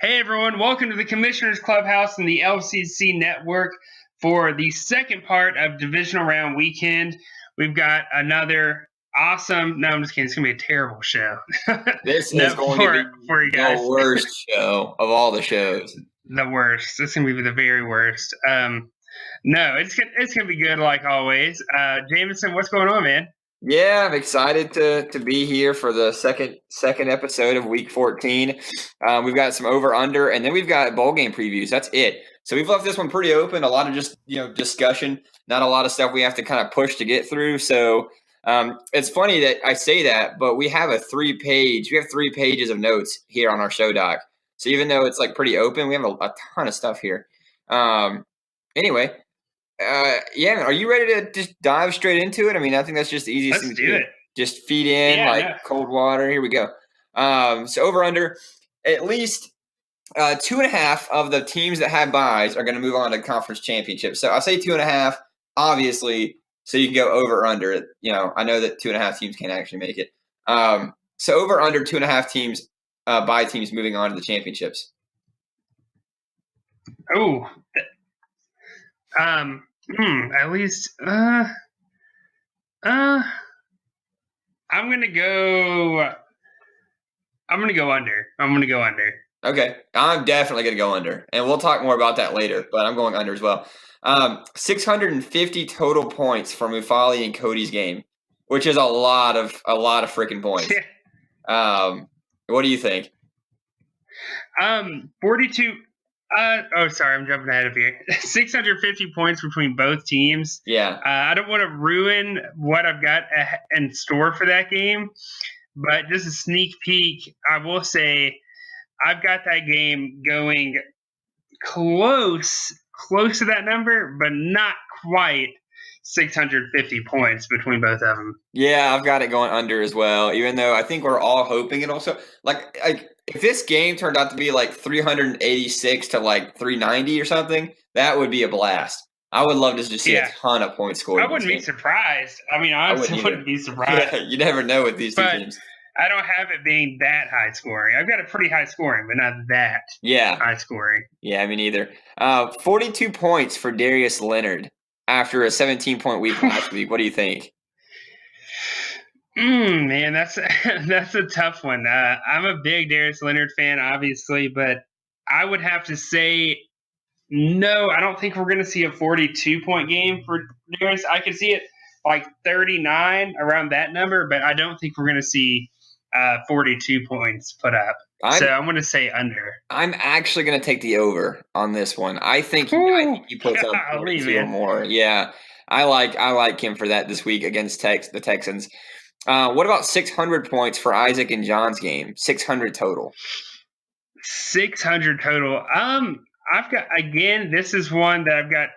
Hey everyone, welcome to the Commissioners Clubhouse and the LCC Network for the second part of Divisional Round weekend. We've got another awesome, no, I'm just kidding, it's going to be a terrible show. This is going to be for you guys. the worst show of all the shows. The worst. This is going to be the very worst. No, it's gonna be good like always. Jameson, what's going on, man? Yeah, I'm excited to be here for the second episode of Week 14. We've got some over/under, and then we've got bowl game previews. That's it. So we've left this one pretty open. A lot of just discussion, not a lot of stuff we have to kind of push to get through. So it's funny that I say that, but we have three pages of notes here on our show doc. So even though it's like pretty open, we have a ton of stuff here. Anyway. Yeah, are you ready to just dive straight into it? I mean, I think that's just the easiest thing to do. Just feed in cold water. Here we go. So over under, at least 2.5 of the teams that have buys are going to move on to conference championship. So I say 2.5, obviously, so you can go over or under it. I know that 2.5 teams can't actually make it. So over under 2.5 teams, buy teams moving on to the championships. Oh, at least, I'm gonna go under. Okay, I'm definitely gonna go under, and we'll talk more about that later. But I'm going under as well. 650 total points for Mufali and Cody's game, which is a lot of freaking points. What do you think? 42. Sorry, I'm jumping ahead of you. 650 points between both teams. Yeah. I don't want to ruin what I've got in store for that game, but just a sneak peek, I will say I've got that game going close to that number, but not quite 650 points between both of them. Yeah, I've got it going under as well, even though I think we're all hoping it also. Like if this game turned out to be like 386 to like 390 or something, that would be a blast. I would love to just see a ton of points scored. I wouldn't be surprised. I mean, honestly, I wouldn't be surprised. Yeah, you never know with these two teams. I don't have it being that high scoring. I've got a pretty high scoring, but not that high scoring. Yeah, me neither. 42 points for Darius Leonard after a 17-point week last week. What do you think? Man, that's a tough one. I'm a big Darius Leonard fan, obviously, but I would have to say no. I don't think we're going to see a 42-point game for Darius. I could see it like 39 around that number, but I don't think we're going to see 42 points put up. So I'm going to say under. I'm actually going to take the over on this one. I think he puts up 42 or more. Yeah, I like him for that this week against the Texans. What about 600 points for Isaac and John's game? 600 total. 600 total. I've got, again, this is one that I've got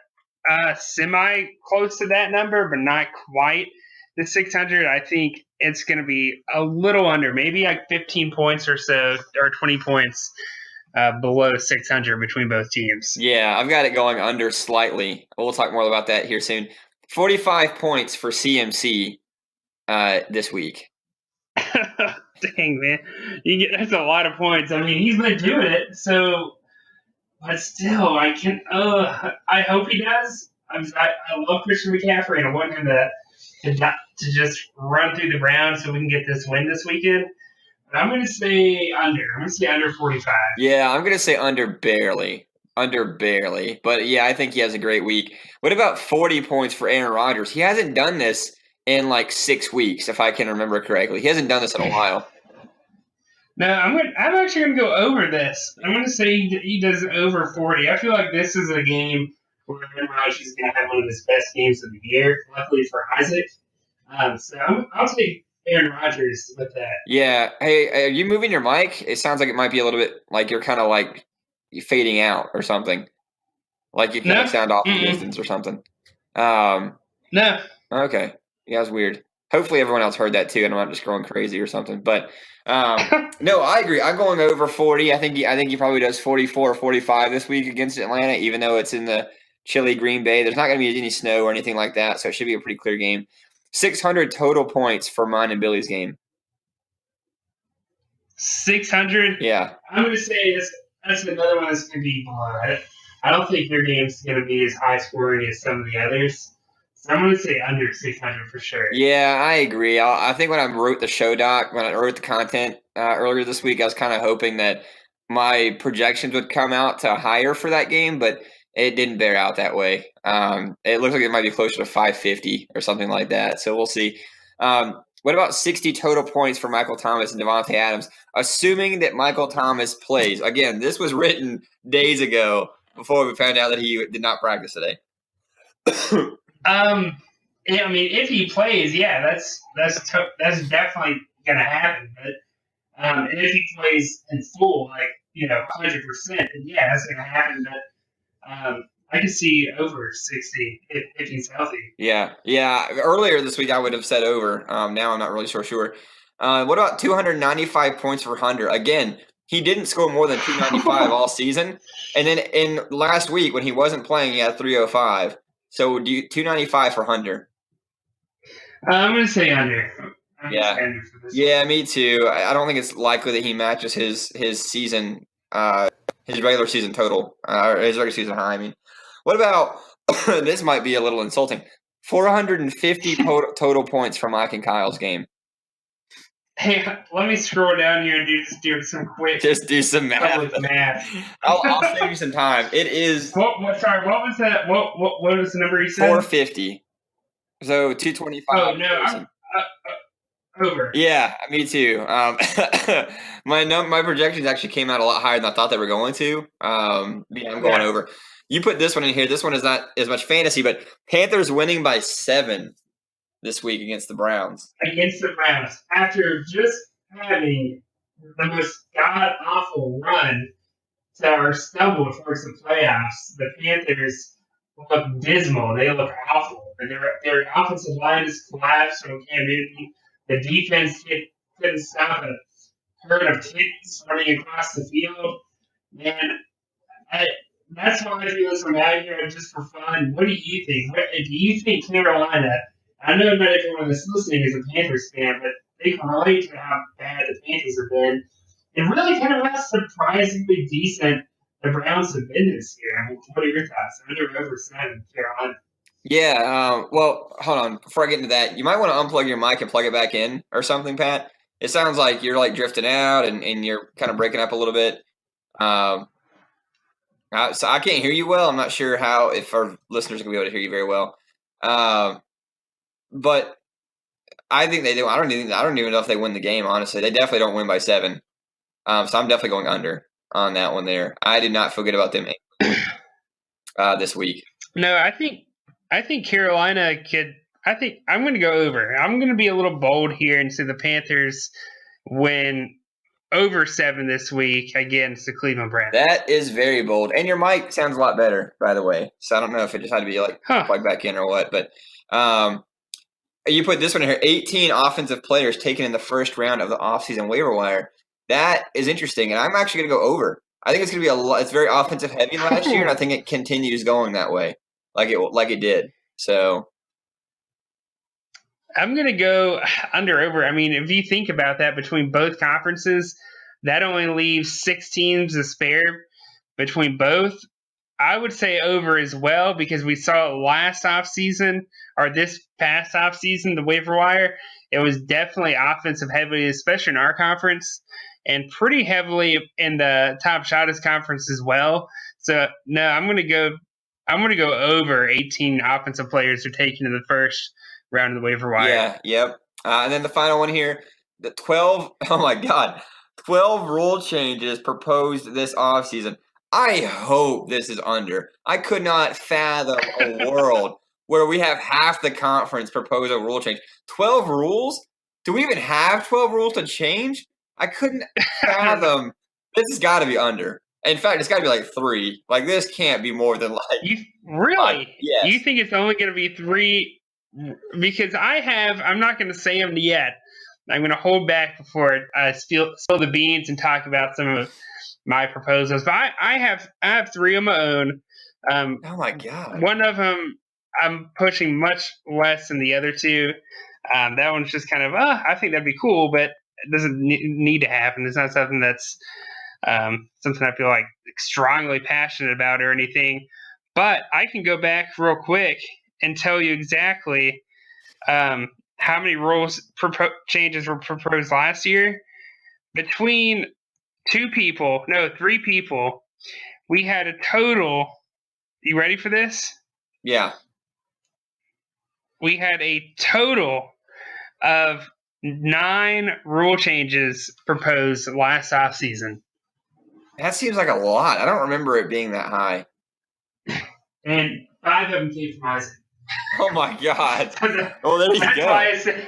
semi close to that number, but not quite the 600. I think it's going to be a little under, maybe like 15 points or so, or 20 points below 600 between both teams. Yeah, I've got it going under slightly. We'll talk more about that here soon. 45 points for CMC this week. Dang, man. That's a lot of points. I mean, he's been doing it, so... But still, I hope he does. I love Christian McCaffrey, and I want him to just run through the Browns so we can get this win this weekend. But I'm going to say under. I'm going to say under 45. Yeah, I'm going to say under barely. Under barely. But, yeah, I think he has a great week. What about 40 points for Aaron Rodgers? He hasn't done this in like 6 weeks, if I can remember correctly. He hasn't done this in a while. No, I'm actually going to go over this. I'm going to say he does over 40. I feel like this is a game where Aaron Rodgers is going to have one of his best games of the year, luckily for Isaac. So I'll take Aaron Rodgers with that. Yeah. Hey, are you moving your mic? It sounds like it might be a little bit like you're kind of like fading out or something. Like you kind of sound off the distance or something. No. Okay. Yeah, it's weird. Hopefully everyone else heard that too, and I'm not just going crazy or something. But no, I agree. I'm going over 40. I think he probably does 44 or 45 this week against Atlanta, even though it's in the chilly Green Bay. There's not going to be any snow or anything like that, so it should be a pretty clear game. 600 total points for mine and Billy's game. 600? Yeah. I'm going to say this. that's another one that's going to be below. I don't think their game's going to be as high scoring as some of the others. So I'm going to say under 600 for sure. Yeah, I agree. I think when I wrote the show doc, when I wrote the content earlier this week, I was kind of hoping that my projections would come out to higher for that game, but it didn't bear out that way. It looks like it might be closer to 550 or something like that. So we'll see. What about 60 total points for Michael Thomas and Devontae Adams, assuming that Michael Thomas plays? Again, this was written days ago before we found out that he did not practice today. Yeah, I mean, if he plays, yeah, that's definitely going to happen. But and if he plays in full, 100%, then yeah, that's going to happen. But I can see over 60 if he's healthy. Yeah. Earlier this week, I would have said over. Now I'm not really sure. What about 295 points for Hunter? Again, he didn't score more than 295 all season. And then in last week, when he wasn't playing, he had 305. So 295 for Hunter. I'm going to say under. Yeah, me too. I don't think it's likely that he matches his season, his regular season total, or his regular season high. I mean, what about this? Might be a little insulting. 450 total points from Mike and Kyle's game. Hey, let me scroll down here and do some quick. Just do some math. I'll save you some time. It is. Sorry, what was that? What was the number you said? 450. So 225. Oh no, I'm over. Yeah, me too. My projections actually came out a lot higher than I thought they were going to. I'm going over. You put this one in here. This one is not as much fantasy, but Panthers winning by 7 this week against the Browns. Against the Browns, after just having the most god-awful run to our stumble towards the playoffs, the Panthers look dismal. They look awful. Their offensive line is collapsed from Cam Newton. The defense couldn't stop a herd of kids running across the field. Man, that's why I do this. I'm out here just for fun. What do you think? Do you think Carolina? I know not everyone that's listening is a Panthers fan, but they can relate to how bad the Panthers have been. And really kind of how surprisingly decent the Browns have been this year. I mean, what are your thoughts? Under over 7, Carolina. Yeah, well, hold on. Before I get into that, you might want to unplug your mic and plug it back in or something, Pat. It sounds like you're drifting out and you're kind of breaking up a little bit. So I can't hear you well. I'm not sure if our listeners are going to be able to hear you very well. But I think they do. I don't even know if they win the game, honestly. They definitely don't win by 7. So I'm definitely going under on that one there. I did not feel good about them this week. No, I think Carolina could. I think I'm going to go over. I'm going to be a little bold here and say the Panthers win over 7 this week against the Cleveland Browns. That is very bold. And your mic sounds a lot better, by the way. So I don't know if it just had to be plugged back in or what. But you put this one in here, 18 offensive players taken in the first round of the offseason waiver wire. That is interesting. And I'm actually going to go over. I think it's going to be a lot. It's very offensive heavy last year, and I think it continues going that way. Like it did. So I'm going to go over. I mean, if you think about that, between both conferences, that only leaves 6 teams to spare between both. I would say over as well, because we saw last offseason or this past offseason, the waiver wire, it was definitely offensive heavy, especially in our conference, and pretty heavily in the Top Shotters conference as well. So no, I'm going to go over 18 offensive players are taken in the first round of the waiver wire. Yeah, yep. And then the final one here, the 12 rule changes proposed this offseason. I hope this is under. I could not fathom a world where we have half the conference propose a rule change. 12 rules? Do we even have 12 rules to change? I couldn't fathom. This has got to be under. In fact, it's got to be 3. This can't be more than really? Yes. You think it's only going to be 3? Because I'm not going to say them yet. I'm going to hold back before I spill the beans and talk about some of my proposals. But I have 3 of my own. Oh my God. One of them I'm pushing much less than the other 2. That one's just kind of, I think that'd be cool, but it doesn't need to happen. It's not something that's something I feel like strongly passionate about or anything. But I can go back real quick and tell you exactly how many changes were proposed last year. Between three people, we had a total. You ready for this? Yeah. We had a total of 9 rule changes proposed last offseason. That seems like a lot. I don't remember it being that high. And 5 of them came from Isaac. Oh my God. Well, there you That's go. why I said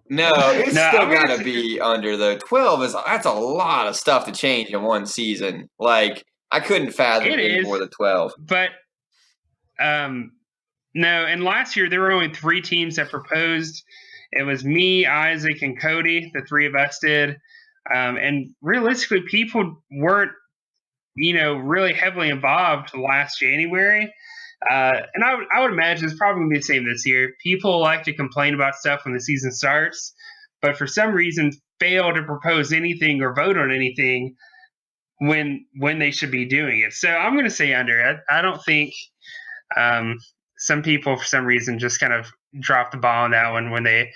No, it's still got to be under, though. 12 that's a lot of stuff to change in one season. Like, I couldn't fathom it more than 12. But, no, and last year there were only 3 teams that proposed. It was me, Isaac, and Cody. The 3 of us did. And realistically, people weren't, really heavily involved last January. And I would imagine it's probably going to be the same this year. People like to complain about stuff when the season starts, but for some reason fail to propose anything or vote on anything when they should be doing it. So I'm going to say under. I don't think some people, for some reason, just kind of drop the ball on that one when they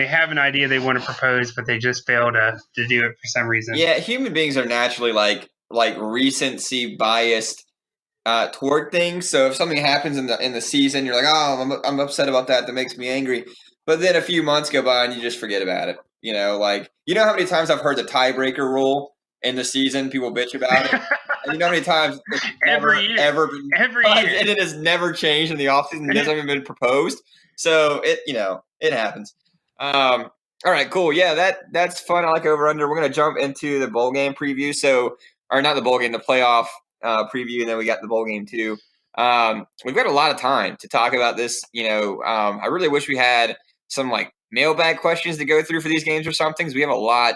have an idea they want to propose, but they just fail to do it for some reason. Yeah, human beings are naturally like recency biased toward things. So if something happens in the season, you're like, oh, I'm upset about that. That makes me angry. But then a few months go by and you just forget about it. Like, how many times I've heard the tiebreaker rule in the season? People bitch about it. And how many times it's every year, and it has never changed in the offseason. It hasn't even been proposed. So it happens. All right, cool. Yeah, that's fun. I like over under. We're gonna jump into the bowl game preview. Or not the bowl game, the playoff preview, and then we got the bowl game too. We've got a lot of time to talk about this. I really wish we had some mailbag questions to go through for these games or something, because we have a lot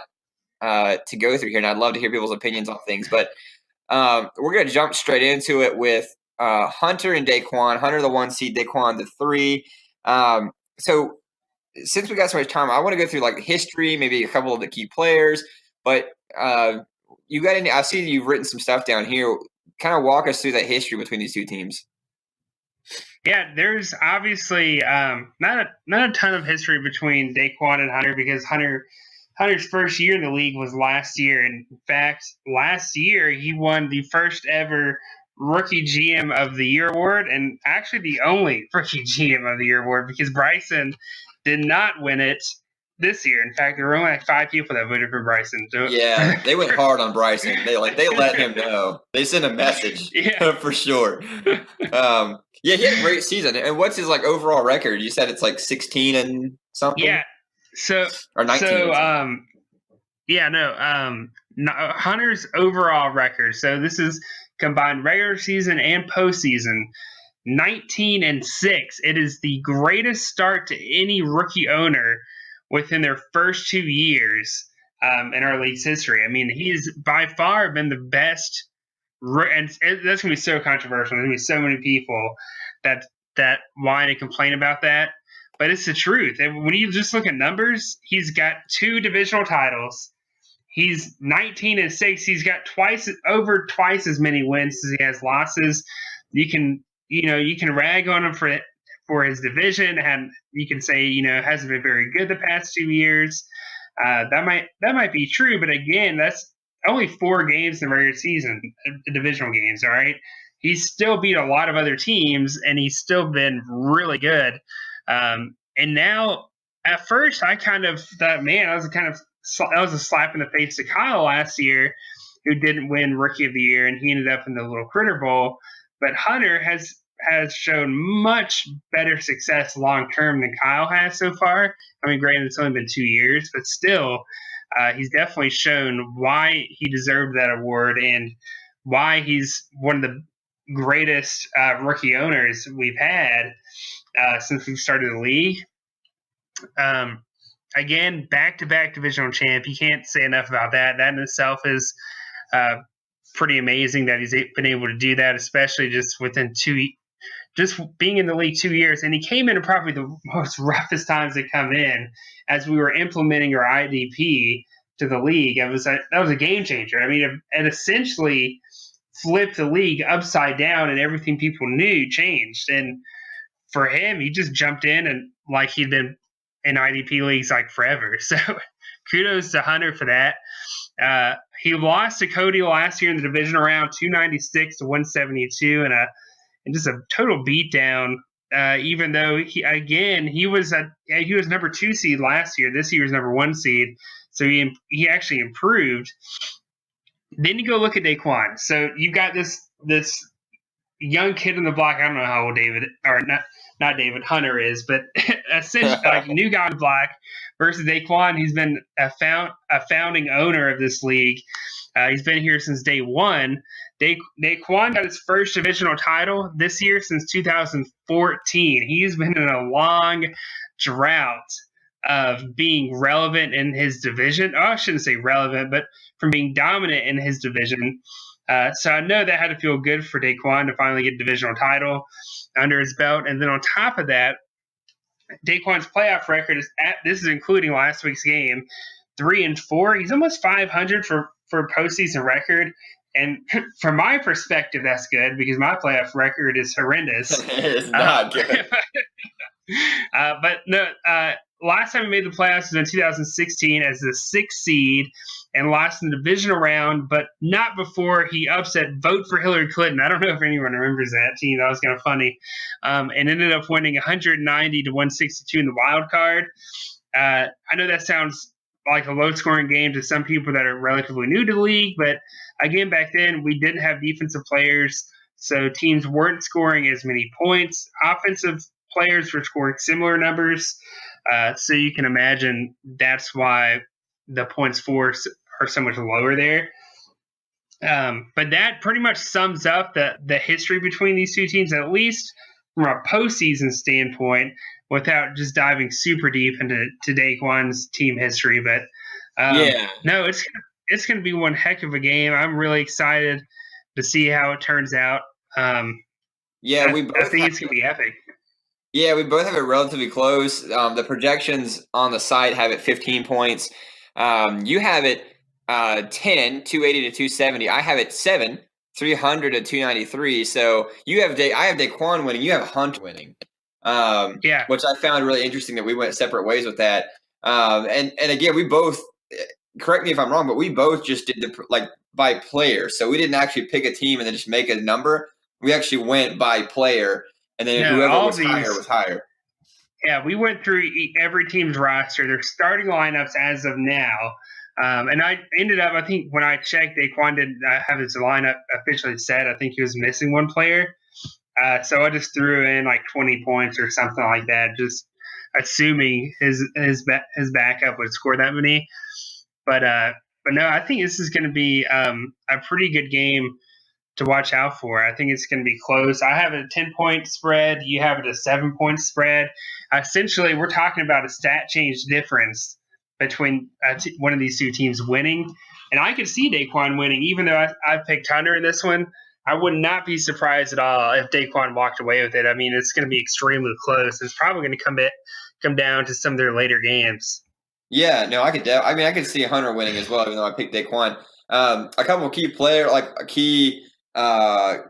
to go through here, and I'd love to hear people's opinions on things. But we're going to jump straight into it with Hunter and Daquan. Hunter, the 1 seed, Daquan, the 3. So since we got so much time, I want to go through the history, maybe a couple of the key players. But you got I see that you've written some stuff down here. Kind of walk us through that history between these two teams. Yeah, there's obviously not a ton of history between Daquan and Hunter, because Hunter's first year in the league was last year. And in fact, last year he won the first ever Rookie GM of the Year award, and actually the only Rookie GM of the Year award, because Bryson did not win it this year. In fact, there were only 5 people that voted for Bryson. So, yeah, they went hard on Bryson. They let him know. They sent a message for sure. Yeah, he had a great season. And what's his overall record? You said it's 16 and something. Yeah. So or 19. So Hunter's overall record. So this is combined regular season and postseason. 19-6. It is the greatest start to any rookie owner within their first 2 years in our league's history. I mean, he's by far been the best, and that's going to be so controversial. There's going to be so many people that whine and complain about that, but it's the truth. And when you just look at numbers, he's got 2 divisional titles. He's 19-6. He's got over twice as many wins as he has losses. You can rag on him for his division, and you can say hasn't been very good the past 2 years. That might be true, but again, that's only 4 games in the regular season, divisional games. All right, he's still beat a lot of other teams, and he's still been really good. And now, at first, I kind of thought, man, that was a slap in the face to Kyle last year, who didn't win Rookie of the Year, and he ended up in the Little Critter Bowl. But Hunter has shown much better success long-term than Kyle has so far. I mean, granted, it's only been 2 years, but still, he's definitely shown why he deserved that award and why he's one of the greatest rookie owners we've had since we started the league. Again, back-to-back divisional champ. You can't say enough about that. That in itself is pretty amazing that he's been able to do that, especially just within just being in the league 2 years. And he came in at probably the most roughest times to come in as we were implementing our IDP to the league. That was a game changer. I mean, it essentially flipped the league upside down, and everything people knew changed. And for him, he just jumped in and like he'd been in IDP leagues like forever. So kudos to Hunter for that. He lost to Cody last year in the divisional round, 296 to 172, and just a total beatdown. Even though he was number 2 seed last year. This year was number 1 seed, so he actually improved. Then you go look at Daquan. So you've got this young kid in the block. I don't know how old David, or not David, Hunter is, but essentially like new guy in the block versus Daquan. He's been a founding owner of this league. He's been here since day one. Daquan got his first divisional title this year since 2014. He's been in a long drought of being relevant in his division. Oh, I shouldn't say relevant, but from being dominant in his division. So I know that had to feel good for Daquan to finally get a divisional title under his belt. And then on top of that, Daquan's playoff record this is including last week's game, 3-4. He's almost 500 for postseason record. And from my perspective, that's good because my playoff record is horrendous. It's not good. But no, last time he made the playoffs was in 2016 as the 6th seed and lost in the divisional round, but not before he upset Vote for Hillary Clinton. I don't know if anyone remembers that team. That was kind of funny. And ended up winning 190 to 162 in the wild card. I know that sounds like a low-scoring game to some people that are relatively new to the league, but again, back then we didn't have defensive players, so teams weren't scoring as many points. Offensive players were scoring similar numbers, so you can imagine that's why the points for are so much lower there. But that pretty much sums up the history between these two teams, at least from a postseason standpoint, without just diving super deep into Daquan's team history. But no, it's going to be one heck of a game. I'm really excited to see how it turns out. I think it's going to be epic. Yeah, we both have it relatively close. The projections on the site have it 15 points. You have it 10, 280 to 270. I have it 7, 300 to 293. So I have Daquan winning. You have Hunt winning. Which I found really interesting that we went separate ways with that. And again, we both, correct me if I'm wrong, but we both just did by player. So we didn't actually pick a team and then just make a number. We actually went by player, and then whoever was higher was higher. Yeah, we went through every team's roster, their starting lineups as of now. And I ended up, I think when I checked, Daquan didn't have his lineup officially set. I think he was missing one player. So I just threw in like 20 points or something like that, just assuming his backup would score that many. But no, I think this is going to be a pretty good game to watch out for. I think it's going to be close. I have a 10-point spread. You have it a 7-point spread. Essentially, we're talking about a stat change difference between one of these two teams winning. And I could see Daquan winning, even though I picked Hunter in this one. I would not be surprised at all if Daquan walked away with it. I mean, it's going to be extremely close. It's probably going to come down to some of their later games. Yeah, no, I could see Hunter winning as well, even though I picked Daquan. A couple of key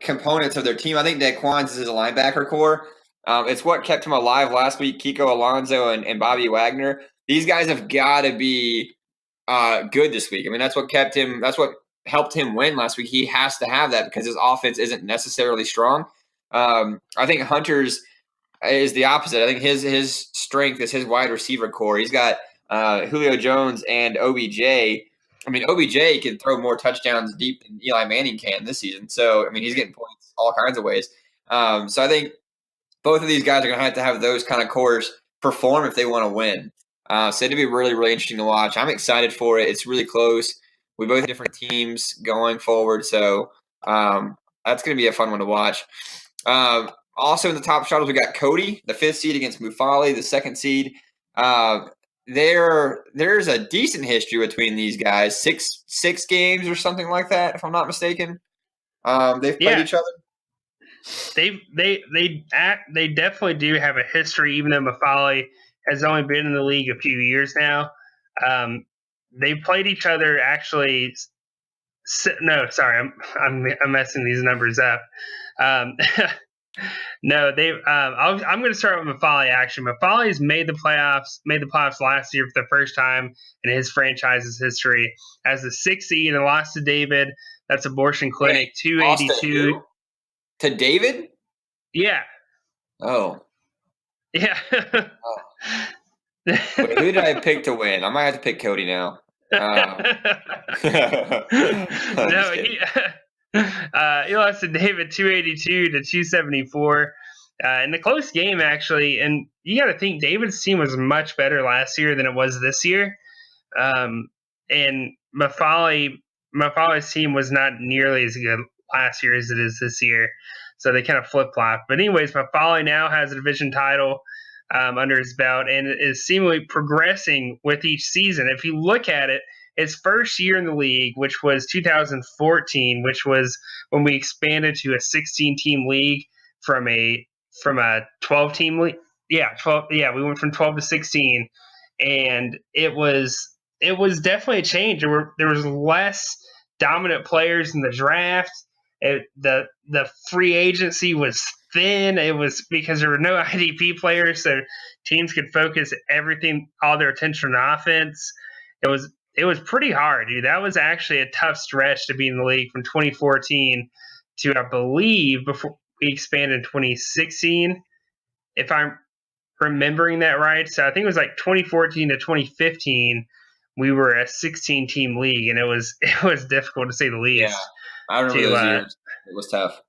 components of their team. I think Daquan's is a linebacker core. It's what kept him alive last week. Kiko Alonso and Bobby Wagner. These guys have got to be good this week. I mean, that's what kept him. That's what helped him win last week. He has to have that because his offense isn't necessarily strong. I think Hunter's is the opposite. I think his strength is his wide receiver core. He's got Julio Jones and OBJ. I mean, OBJ can throw more touchdowns deep than Eli Manning can this season. So, I mean, he's getting points all kinds of ways. So I think both of these guys are going to have those kind of cores perform if they want to win. So it'll be really, really interesting to watch. I'm excited for it. It's really close. We both have different teams going forward. So that's going to be a fun one to watch. Also in the top shuttles, we got Cody, the 5th seed against Mufali, the 2nd seed. There's a decent history between these guys, six games or something like that, if I'm not mistaken. They've played each other. They definitely do have a history, even though Mufali has only been in the league a few years now. they played each other actually. No, sorry, I'm messing these numbers up. No, they. I'm going to start with Mafali. Actually, Mafali's made the playoffs last year for the first time in his franchise's history as the 6th seed and lost to David. That's Abortion Clinic, 282. To David? Yeah. Oh. Yeah. Oh. Wait, who did I pick to win? I might have to pick Cody now. No, he lost to David 282 to 274 in the close game, actually. And you got to think David's team was much better last year than it was this year. And Mafali's team was not nearly as good last year as it is this year. So they kind of flip-flop. But anyways, Mafali now has a division title under his belt and is seemingly progressing with each season. If you look at it, his first year in the league, which was 2014, which was when we expanded to a 16-team league from a 12-team league. Yeah, 12. Yeah, we went from 12 to 16, and it was definitely a change. There was less dominant players in the draft. The free agency was thin. It was because there were no IDP players, so teams could focus all their attention on offense. It was pretty hard, dude. That was actually a tough stretch to be in the league from 2014 to, I believe, before we expanded in 2016, if I'm remembering that right. So I think it was like 2014 to 2015. We were a 16-team league, and it was difficult to say the least. Yeah, I remember those years. It was tough.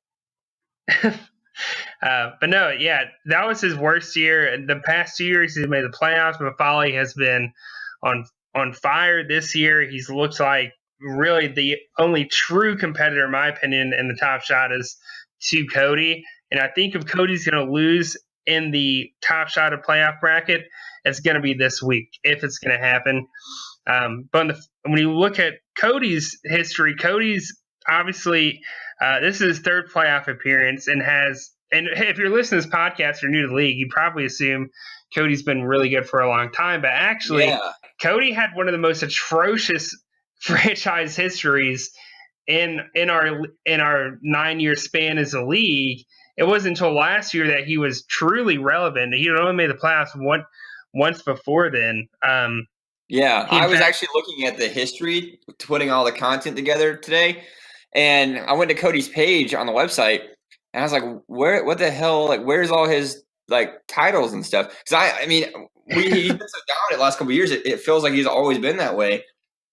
But no, yeah, that was his worst year. The past 2 years, he's made the playoffs. Mafali has been on fire this year. He's looked like really the only true competitor, in my opinion, in the Top Shot is to Cody. And I think if Cody's going to lose in the Top Shot of playoff bracket, it's going to be this week, if it's going to happen. But when you look at Cody's history, Cody's obviously this is his third playoff appearance and if you're listening to this podcast or new to the league, you probably assume Cody's been really good for a long time. But actually, Cody had one of the most atrocious franchise histories in our 9-year span as a league. It wasn't until last year that he was truly relevant. He had only made the playoffs once before then. I was actually looking at the history, putting all the content together today, and I went to Cody's page on the website, and I was like, what the hell? Like, where's all his titles and stuff? Because I mean, he's been so dominant the last couple of years. It feels like he's always been that way,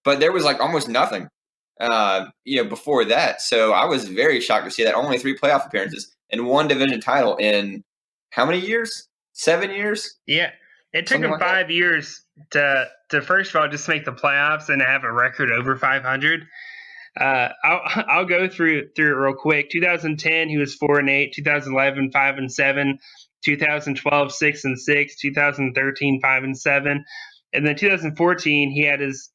but there was almost nothing, before that. So I was very shocked to see that only 3 playoff appearances and 1 division title in how many years? 7 years? Yeah, it took him 5 years to first of all just make the playoffs and have a record over 500. I'll go through it real quick. 2010, he was 4-8. 2011, 5-7. 2012, 6-6. 2013, 5-7. And then 2014, he had his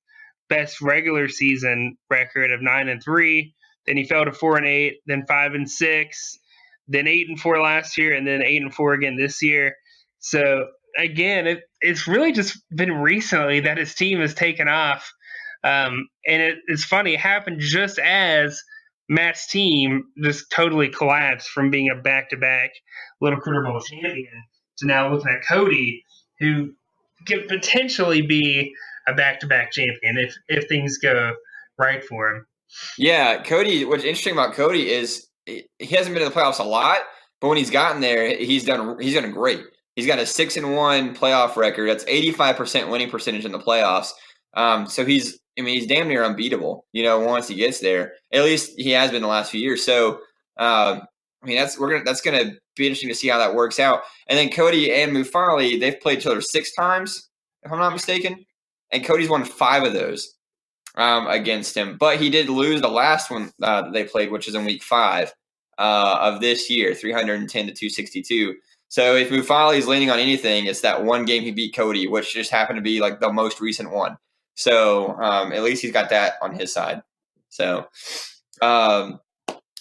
best regular season record of 9-3. Then he fell to 4-8. Then 5-6. Then 8-4 last year, and then 8-4 again this year. So again, it's really just been recently that his team has taken off. And it's funny, it happened just as Matt's team just totally collapsed from being a back-to-back Little Critter Bowl champion to now looking at Cody, who could potentially be a back-to-back champion if things go right for him. Yeah, Cody, what's interesting about Cody is he hasn't been in the playoffs a lot, but when he's gotten there, he's done great. He's got a 6-1 playoff record. That's 85% winning percentage in the playoffs. So he's damn near unbeatable, once he gets there. At least he has been the last few years. So, that's going to be interesting to see how that works out. And then Cody and Mufali, they've played each other 6 times, if I'm not mistaken. And Cody's won 5 of those against him. But he did lose the last one that they played, which is in week 5 of this year, 310 to 262. So if Mufali is leaning on anything, it's that one game he beat Cody, which just happened to be the most recent one. So at least he's got that on his side. So a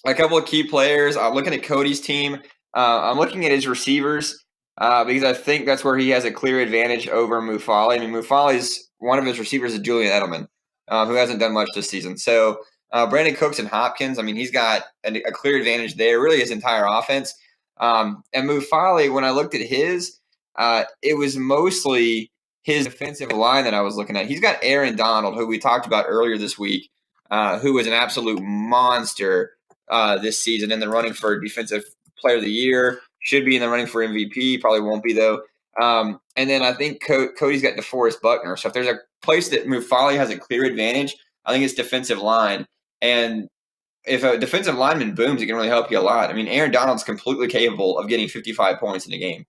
couple of key players. I'm looking at Cody's team. I'm looking at his receivers because I think that's where he has a clear advantage over Mufali. Mufali's one of his receivers is Julian Edelman, who hasn't done much this season. So Brandon Cooks and Hopkins, I mean, he's got a clear advantage there, really his entire offense. And Mufali, when I looked at his, it was mostly his defensive line that I was looking at. He's got Aaron Donald, who we talked about earlier this week, who was an absolute monster this season in the running for Defensive Player of the Year. Should be in the running for MVP. Probably won't be, though. And then I think Cody's got DeForest Buckner. So if there's a place that Mufali has a clear advantage, I think it's defensive line. And if a defensive lineman booms, it can really help you a lot. I mean, Aaron Donald's completely capable of getting 55 points in a game.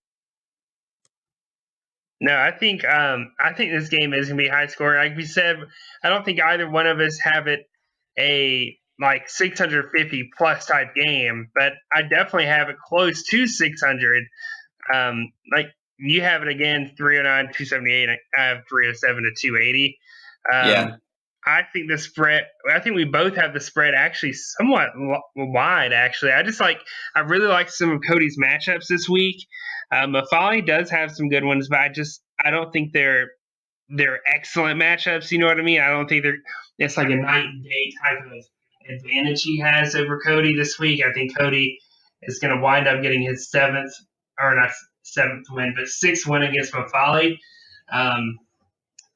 No, I think this game is gonna be high scoring. Like we said, I don't think either one of us have it a like 650 plus type game, but I definitely have it close to 600. Like you have it again, 309, 278. I have 307 to 280. Yeah. I think the spread. I think we both have the spread actually somewhat wide. Actually, I really like some of Cody's matchups this week. Mafali does have some good ones, but I don't think they're excellent matchups. You know what I mean? I don't think it's like a night and day type of advantage he has over Cody this week. I think Cody is going to wind up getting his seventh win, but sixth win against Mafali.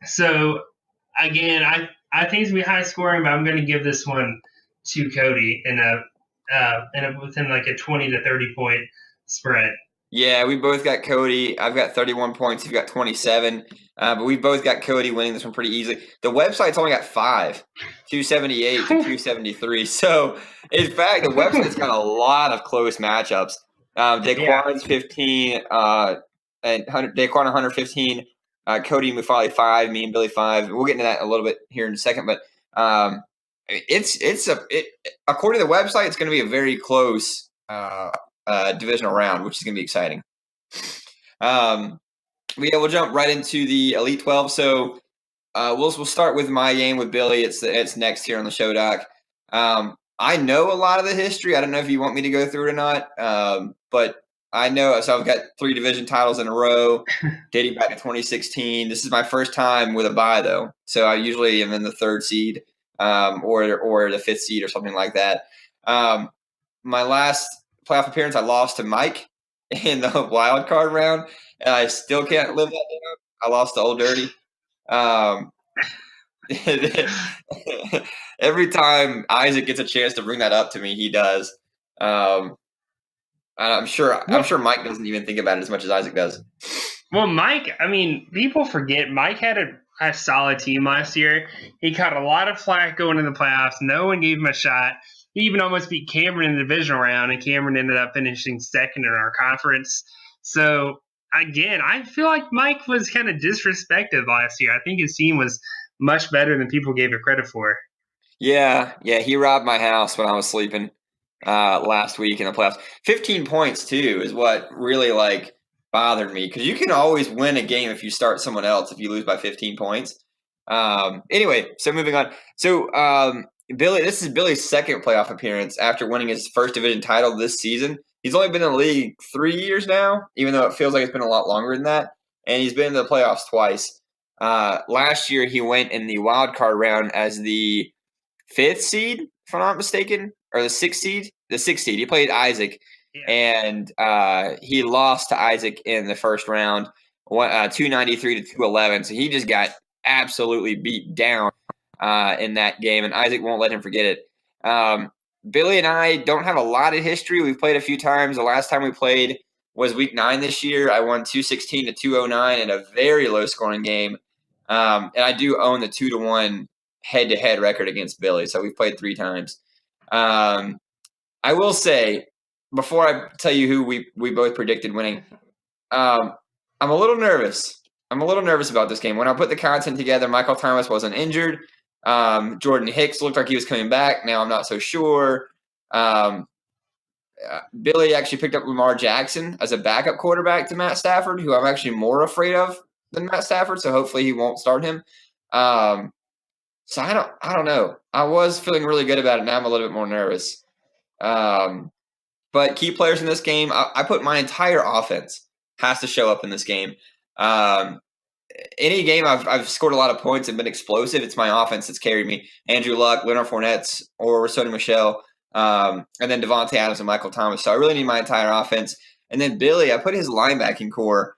So again, I think it's gonna be high scoring, but I'm going to give this one to Cody within like a 20 to 30 point spread. Yeah, we both got Cody. I've got 31 points. You've got 27. But we both got Cody winning this one pretty easily. The website's only got 5, 278 to 273. So, in fact, the website's got a lot of close matchups. Daquan's 15, and Daquan 115, Cody and Mufali 5, me and Billy 5. We'll get into that a little bit here in a second. But according to the website, it's going to be a very close divisional round, which is going to be exciting. We'll jump right into the Elite 12. So we'll start with my game with Billy. It's next here on the show, Doc. I know a lot of the history. I don't know if you want me to go through it or not, but I know. So I've got 3 division titles in a row, dating back to 2016. This is my first time with a bye, though. So I usually am in the 3rd seed or the 5th seed or something like that. My last playoff appearance, I lost to Mike in the wild card round, and I still can't live that down. I lost to Old Dirty. Every time Isaac gets a chance to bring that up to me, he does. I'm sure Mike doesn't even think about it as much as Isaac does. Well, Mike, I mean, people forget Mike had a solid team last year. He caught a lot of flack going in the playoffs. No one gave him a shot. He even almost beat Cameron in the divisional round, and Cameron ended up finishing second in our conference. So, again, I feel like Mike was kind of disrespected last year. I think his team was much better than people gave it credit for. Yeah, he robbed my house when I was sleeping last week in the playoffs. 15 points, too, is what really, bothered me, because you can always win a game if you start someone else if you lose by 15 points. Anyway, so moving on. So, Billy, this is Billy's second playoff appearance after winning his first division title this season. He's only been in the league 3 years now, even though it feels like it's been a lot longer than that. And he's been in the playoffs twice. Last year, he went in the wild card round as the 5th seed, if I'm not mistaken, or the 6th seed. The 6th seed. He played Isaac, and he lost to Isaac in the first round, 293 to 211. So he just got absolutely beat down in that game, and Isaac won't let him forget it. Billy and I don't have a lot of history. We've played a few times. The last time we played was week 9 this year. I won 216 to 209 in a very low-scoring game, and I do own the 2-1 head-to-head record against Billy, so we've played 3 times. I will say, before I tell you who we both predicted winning, I'm a little nervous. I'm a little nervous about this game. When I put the content together, Michael Thomas wasn't injured. Jordan Hicks looked like he was coming back. Now I'm not so sure. Billy actually picked up Lamar Jackson as a backup quarterback to Matt Stafford, who I'm actually more afraid of than Matt Stafford, so hopefully he won't start him. So I don't know. I was feeling really good about it. Now I'm a little bit more nervous. But key players in this game, I put my entire offense has to show up in this game. any game I've scored a lot of points and been explosive, it's my offense that's carried me. Andrew Luck, Leonard Fournette, or Sony Michel, and then Devontae Adams and Michael Thomas. So I really need my entire offense. And then Billy, I put his linebacking core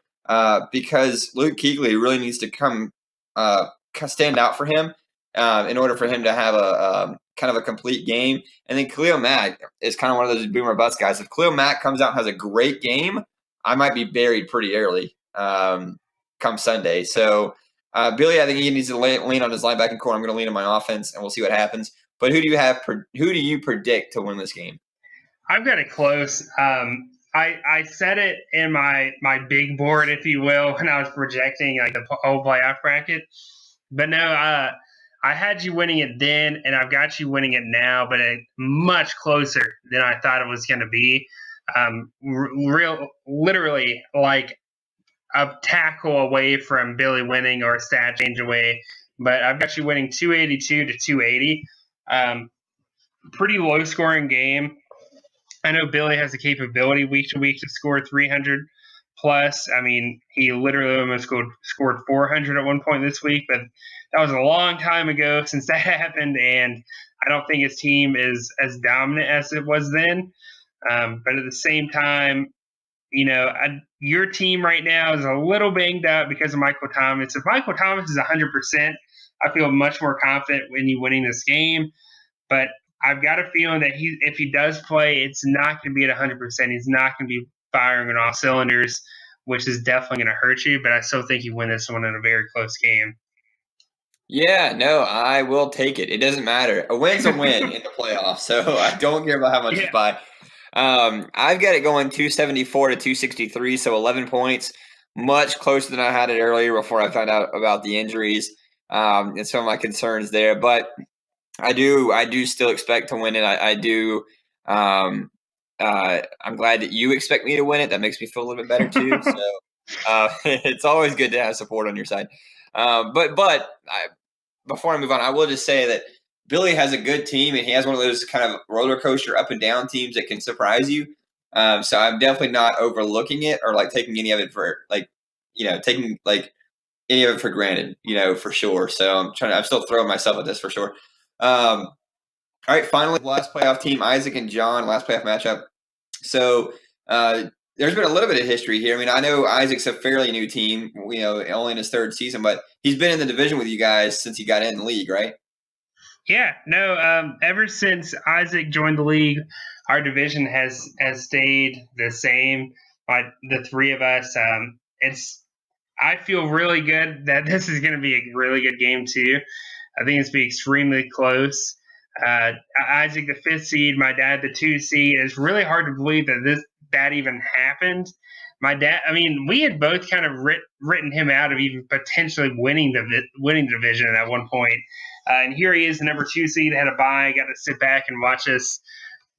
because Luke Kuechly really needs to come stand out for him in order for him to have a kind of a complete game. And then Khalil Mack is kind of one of those boomer bust guys. If Khalil Mack comes out and has a great game, I might be buried pretty early come Sunday. So Billy, I think he needs to lean on his linebacking core. I'm going to lean on my offense, and we'll see what happens. But who do you have? Who do you predict to win this game? I've got it close. I said it in my big board, if you will, when I was projecting like the whole playoff bracket. But no, I had you winning it then, and I've got you winning it now, but much closer than I thought it was going to be. Literally like a tackle away from Billy winning or a stat change away. But I've got you winning 282 to 280. Pretty low scoring game. I know Billy has the capability week to week to score 300 plus. I mean, he literally almost scored 400 at one point this week, but that was a long time ago since that happened, and I don't think his team is as dominant as it was then. But at the same time, your team right now is a little banged up because of Michael Thomas. If Michael Thomas is 100%, I feel much more confident in you winning this game. But I've got a feeling that if he does play, it's not going to be at 100%. He's not going to be firing on all cylinders, which is definitely going to hurt you. But I still think you win this one in a very close game. Yeah, no, I will take it. It doesn't matter. A win's a win in the playoffs, so I don't care about how much it's by. I've got it going 274 to 263, so 11 points, much closer than I had it earlier before I found out about the injuries and some of my concerns there. But I do still expect to win it. I do. I'm glad that you expect me to win it. That makes me feel a little bit better too. So it's always good to have support on your side. Before I move on, I will just say that Billy has a good team, and he has one of those kind of roller coaster up and down teams that can surprise you. So I'm definitely not overlooking it or like taking any of it for taking like any of it for granted, for sure. So I'm still throwing myself at this for sure. All right, finally, last playoff team, Isaac and John, last playoff matchup. So there's been a little bit of history here. I mean, I know Isaac's a fairly new team, only in his third season, but he's been in the division with you guys since he got in the league, right? Yeah, no. Ever since Isaac joined the league, our division has stayed the same. The three of us. I feel really good that this is going to be a really good game too. I think it's going to be extremely close. Isaac, the 5th seed, my dad, the 2 seed. It's really hard to believe that even happened. My dad, I mean, we had both kind of written him out of even potentially winning the division at one point. And here he is, the number 2 seed, had a bye, got to sit back and watch us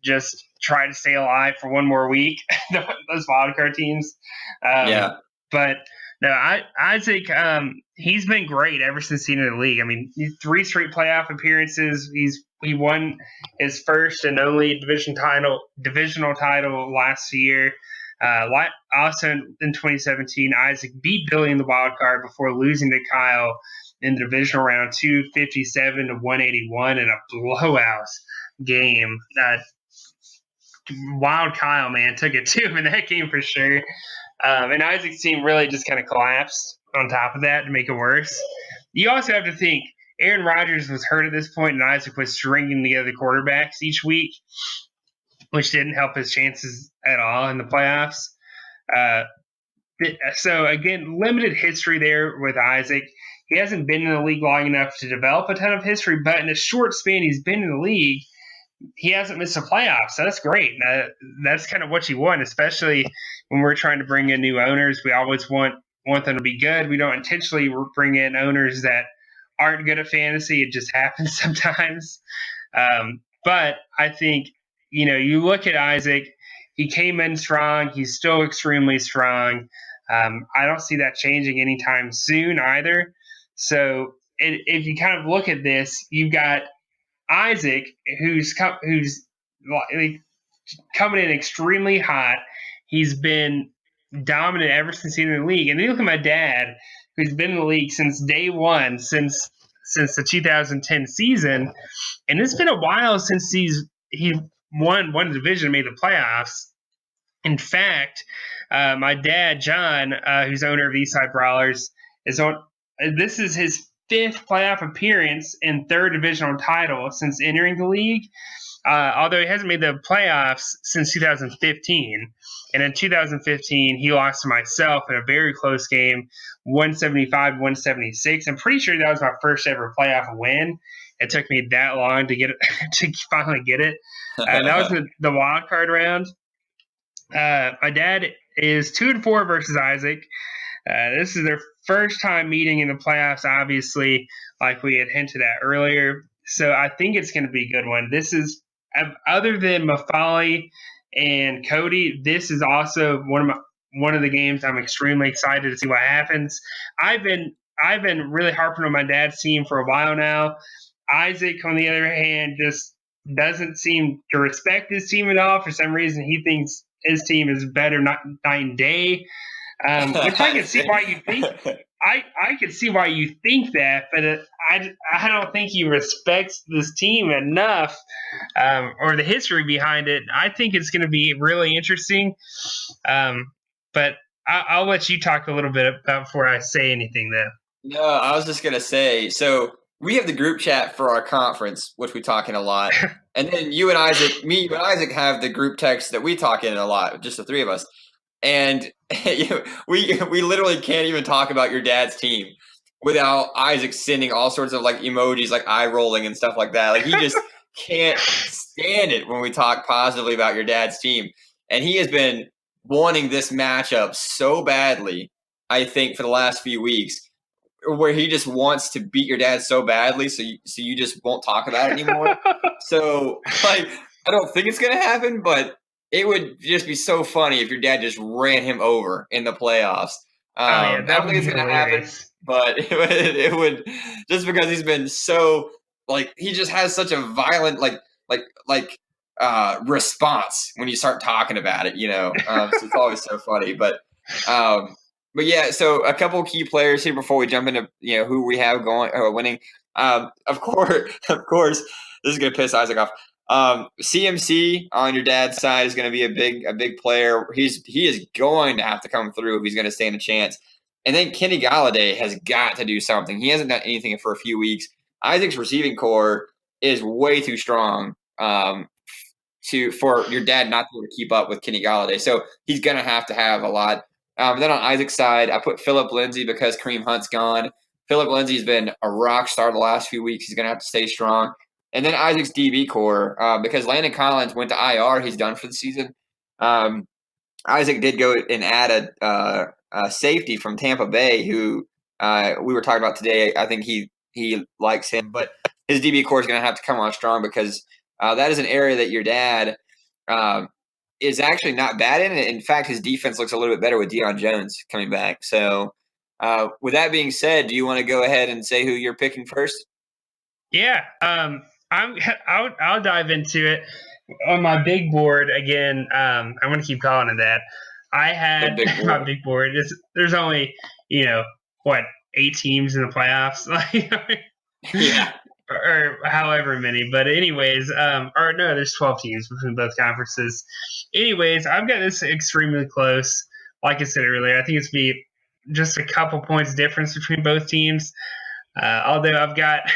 just try to stay alive for one more week. Those wildcard teams. Yeah. But no, Isaac, he's been great ever since he's in the league. I mean, 3 straight playoff appearances. He won his first and only divisional title last year. Also in 2017, Isaac beat Billy in the wild card before losing to Kyle in the divisional round, 257 to 181 in a blowout game. Wild Kyle, man, took it to him in that game for sure. And Isaac's team really just kind of collapsed on top of that to make it worse. You also have to think Aaron Rodgers was hurt at this point, and Isaac was stringing together the quarterbacks each week, which didn't help his chances at all in the playoffs. So, again, limited history there with Isaac. He hasn't been in the league long enough to develop a ton of history, but in a short span he's been in the league, he hasn't missed a playoff, so that's great. That's kind of what you want, especially when we're trying to bring in new owners. We always want them to be good. We don't intentionally bring in owners that aren't good at fantasy. It just happens sometimes. But I think, you look at Isaac, he came in strong. He's still extremely strong. I don't see that changing anytime soon either. So if you kind of look at this, you've got Isaac, who's coming in extremely hot. He's been dominant ever since he's in the league. And then you look at my dad, who's been in the league since day one, since the 2010 season, and it's been a while since he won one division, made the playoffs. In fact, my dad, John, who's owner of Eastside Brawlers, is on. This is his 5th playoff appearance and 3rd divisional title since entering the league. Although he hasn't made the playoffs since 2015. And in 2015, he lost to myself in a very close game, 175-176. I'm pretty sure that was my first ever playoff win. It took me that long to get it, to finally get it. And that was the wild card round. My dad is 2-4 versus Isaac. This is their first time meeting in the playoffs, obviously, like we had hinted at earlier. So I think it's going to be a good one. This is, other than Mafali and Cody, this is also one of the games I'm extremely excited to see what happens. I've been really harping on my dad's team for a while now. Isaac, on the other hand, just doesn't seem to respect his team at all. For some reason, he thinks his team is better night and day, which I can see why you think. I can see why you think that, but I don't think he respects this team enough, or the history behind it. I think it's going to be really interesting, but I'll let you talk a little bit about before I say anything, though. No, I was just going to say, so we have the group chat for our conference, which we talk in a lot. And then you and Isaac have the group text that we talk in a lot, just the 3 of us. And we literally can't even talk about your dad's team without Isaac sending all sorts of like emojis, like eye rolling and stuff like that. Like he just can't stand it when we talk positively about your dad's team. And he has been wanting this matchup so badly, I think, for the last few weeks, where he just wants to beat your dad so badly, so you just won't talk about it anymore. So like, I don't think it's gonna happen, but it would just be so funny if your dad just ran him over in the playoffs. I don't think it's gonna happen, but it would, just because he's been so, like, he just has such a violent response when you start talking about it, so it's always so funny. But yeah, so a couple of key players here before we jump into who we have going winning. Of course, this is gonna piss Isaac off. CMC on your dad's side is going to be a big player. He is going to have to come through if he's going to stand a chance. And then Kenny Galladay has got to do something. He hasn't done anything for a few weeks. Isaac's receiving core is way too strong for your dad not to be able to keep up with Kenny Galladay. So he's going to have a lot. Then on Isaac's side, I put Phillip Lindsay because Kareem Hunt's gone. Phillip Lindsay's been a rock star the last few weeks. He's going to have to stay strong. And then Isaac's DB core, because Landon Collins went to IR, he's done for the season. Isaac did go and add a safety from Tampa Bay, who we were talking about today. I think he likes him, but his DB core is going to have to come on strong because that is an area that your dad is actually not bad in. In fact, his defense looks a little bit better with Deion Jones coming back. So with that being said, do you want to go ahead and say who you're picking first? Yeah. I'll dive into it on my big board again. I'm going to keep calling it that. I had my big board. There's only 8 teams in the playoffs, yeah, or however many. But anyways, or no, there's 12 teams between both conferences. Anyways, I've got this extremely close. Like I said earlier, I think it's be just a couple points difference between both teams. Although I've got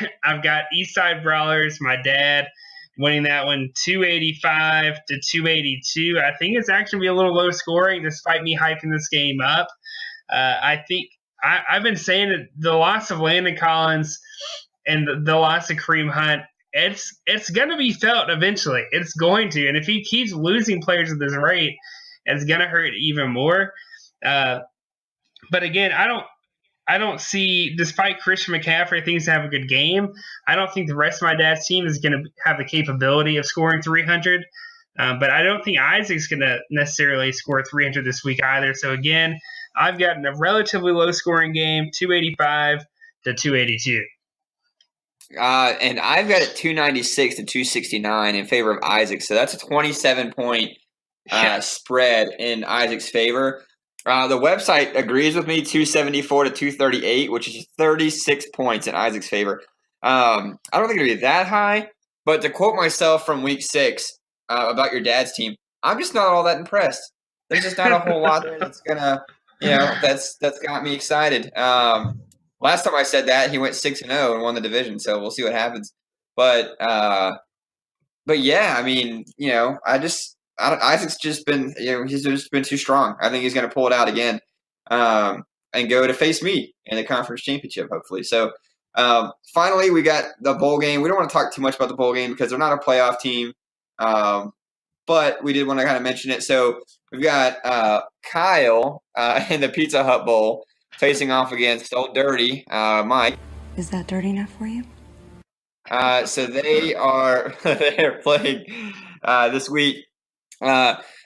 Eastside Brawlers, my dad, winning that one 285-282. I think it's actually be a little low scoring, despite me hyping this game up. I think I've been saying that the loss of Landon Collins and the loss of Kareem Hunt, it's going to be felt eventually. It's going to, and if he keeps losing players at this rate, it's going to hurt even more. But again, I don't see, despite Christian McCaffrey thinks to have a good game, I don't think the rest of my dad's team is going to have the capability of scoring 300. But I don't think Isaac's going to necessarily score 300 this week either. So again, I've gotten a relatively low scoring game, 285-282. And I've got it 296-269 in favor of Isaac. So that's a 27-point spread in Isaac's favor. The website agrees with me, 274 to 238, which is 36 points in Isaac's favor. I don't think it'll be that high, but to quote myself from week 6 about your dad's team, I'm just not all that impressed. There's just not a whole lot there that's gonna, that's got me excited. Last time I said that, he went 6-0 and won the division, so we'll see what happens. But yeah, I mean, Isaac's just been, he's just been too strong. I think he's going to pull it out again, and go to face me in the conference championship, hopefully. So, finally, we got the bowl game. We don't want to talk too much about the bowl game because they're not a playoff team, but we did want to kind of mention it. So we've got Kyle in the Pizza Hut Bowl facing off against Old Dirty Mike. Is that dirty enough for you? So they're playing this week.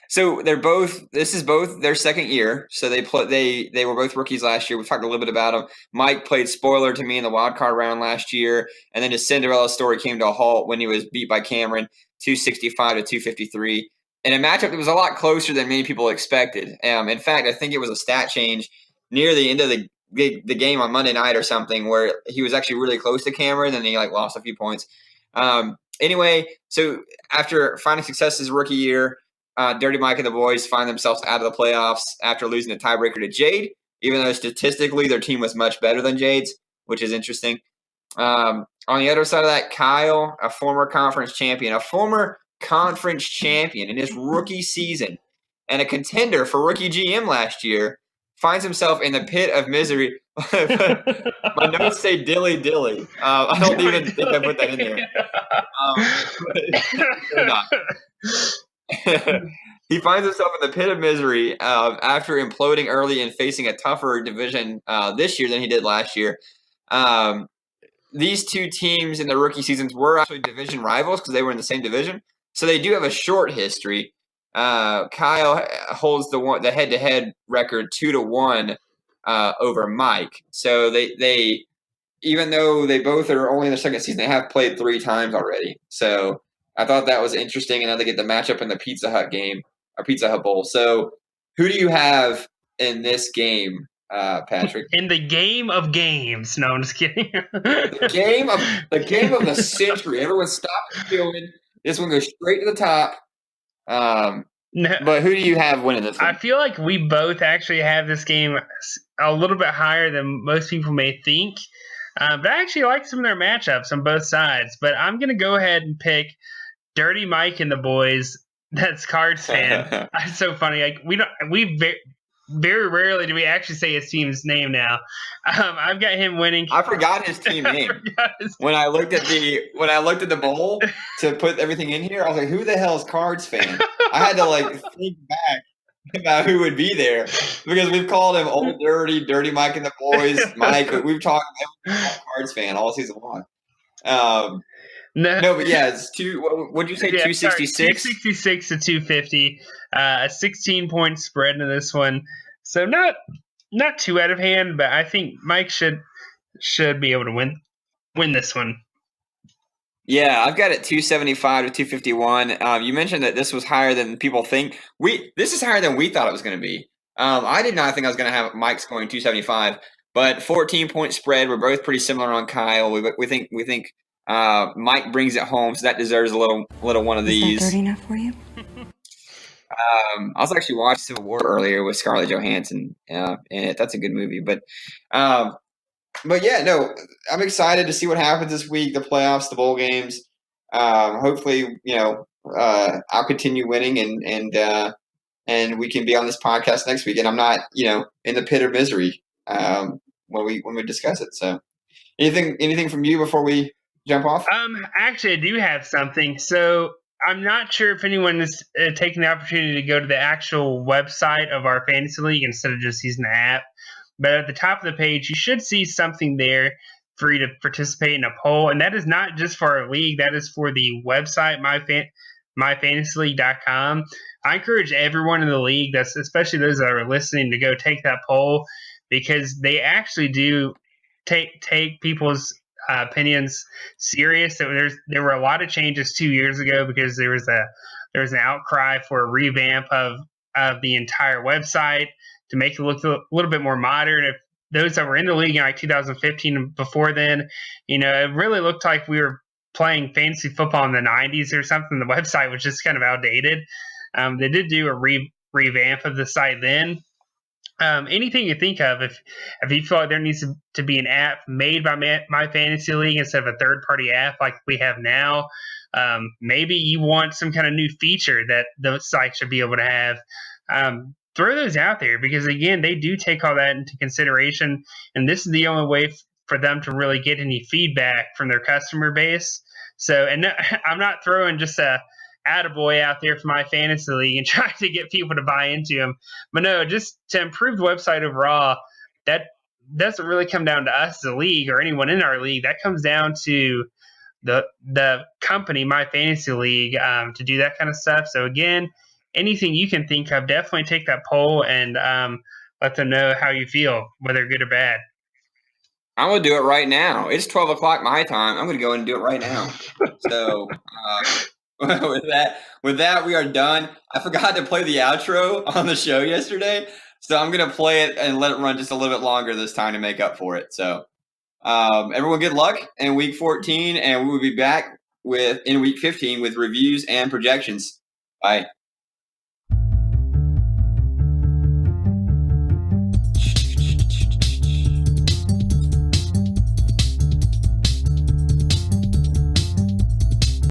So this is both their second year. So they were both rookies last year. We talked a little bit about them. Mike played spoiler to me in the wild card round last year, and then his Cinderella story came to a halt when he was beat by Cameron 265 to 253 in a matchup that was a lot closer than many people expected. In fact, I think it was a stat change near the end of the game on Monday night or something where he was actually really close to Cameron and he lost a few points. Anyway, so after finding success his rookie year, Dirty Mike and the boys find themselves out of the playoffs after losing the tiebreaker to Jade, even though statistically their team was much better than Jade's, which is interesting. On the other side of that, Kyle, a former conference champion in his rookie season and a contender for rookie GM last year, finds himself in the pit of misery. My notes say dilly dilly. I don't even think I put that in there. He finds himself in the pit of misery after imploding early and facing a tougher division this year than he did last year. These two teams in the rookie seasons were actually division rivals because they were in the same division. So they do have a short history. Kyle holds the head-to-head record 2-1 over Mike. So they even though they both are only in their second season, they have played 3 times already. So I thought that was interesting, and now they get the matchup in the Pizza Hut game or Pizza Hut Bowl. So who do you have in this game, Patrick? In the game of games. No, I'm just kidding. the game of the century. Everyone stop filming. This one goes straight to the top. No, but who do you have winning this one? I feel like we both actually have this game a little bit higher than most people may think. But I actually like some of their matchups on both sides. But I'm going to go ahead and pick Dirty Mike and the boys. That's Cards fan. It's so funny. We very rarely do we actually say his team's name now. I've got him winning. I forgot his team name. When I looked at the bowl to put everything in here, I was like, "Who the hell is Cards fan?" I had to think back about who would be there because we've called him Old Dirty Mike and the boys, Mike. We've talked about Cards fan all season long. No, but yeah, it's what'd you say? 266? 266 to 250. A 16-point spread in this one. So not too out of hand, but I think Mike should be able to win this one. Yeah, I've got it 275 to 251. You mentioned that this was higher than people think. This is higher than we thought it was going to be. I did not think I was going to have Mike scoring 275, but 14-point spread. We're both pretty similar on Kyle. We think Mike brings it home, so that deserves a little one of these. Is that dirty enough for you? I was actually watching Civil War earlier with Scarlett Johansson, and that's a good movie. But yeah, no, I'm excited to see what happens this week, the playoffs, the bowl games. Hopefully, I'll continue winning and we can be on this podcast next week. And I'm not, in the pit of misery when we discuss it. So anything from you before we jump off? Actually, I do have something. So I'm not sure if anyone is taking the opportunity to go to the actual website of our fantasy league instead of just using the app. But at the top of the page, you should see something there for you to participate in a poll. And that is not just for our league. That is for the website, myfantasyleague.com. I encourage everyone in the league, that's especially those that are listening, to go take that poll because they actually do take people's opinions serious. There were a lot of changes 2 years ago because there was an outcry for a revamp of of the entire website to make it look a little bit more modern. If those that were in the league in like 2015 and before then, it really looked like we were playing fantasy football in the 90s or something. The website was just kind of outdated. They did do a revamp of the site then. Anything you think of, if you feel like there needs to be an app made by My Fantasy League instead of a third-party app like we have now, maybe you want some kind of new feature that the site should be able to have, throw those out there, because, again, they do take all that into consideration, and this is the only way for them to really get any feedback from their customer base. So, and no, I'm not throwing just a attaboy out there for My Fantasy League and trying to get people to buy into them. But no, just to improve the website overall, that doesn't really come down to us as a league or anyone in our league. That comes down to the company, My Fantasy League, to do that kind of stuff. So again, anything you can think of, definitely take that poll and let them know how you feel, whether good or bad. I'm going to do it right now. It's 12 o'clock my time. I'm going to go and do it right now. So with that, we are done. I forgot to play the outro on the show yesterday, so I'm going to play it and let it run just a little bit longer this time to make up for it. So everyone, good luck in week 14, and we will be back in week 15 with reviews and projections. Bye.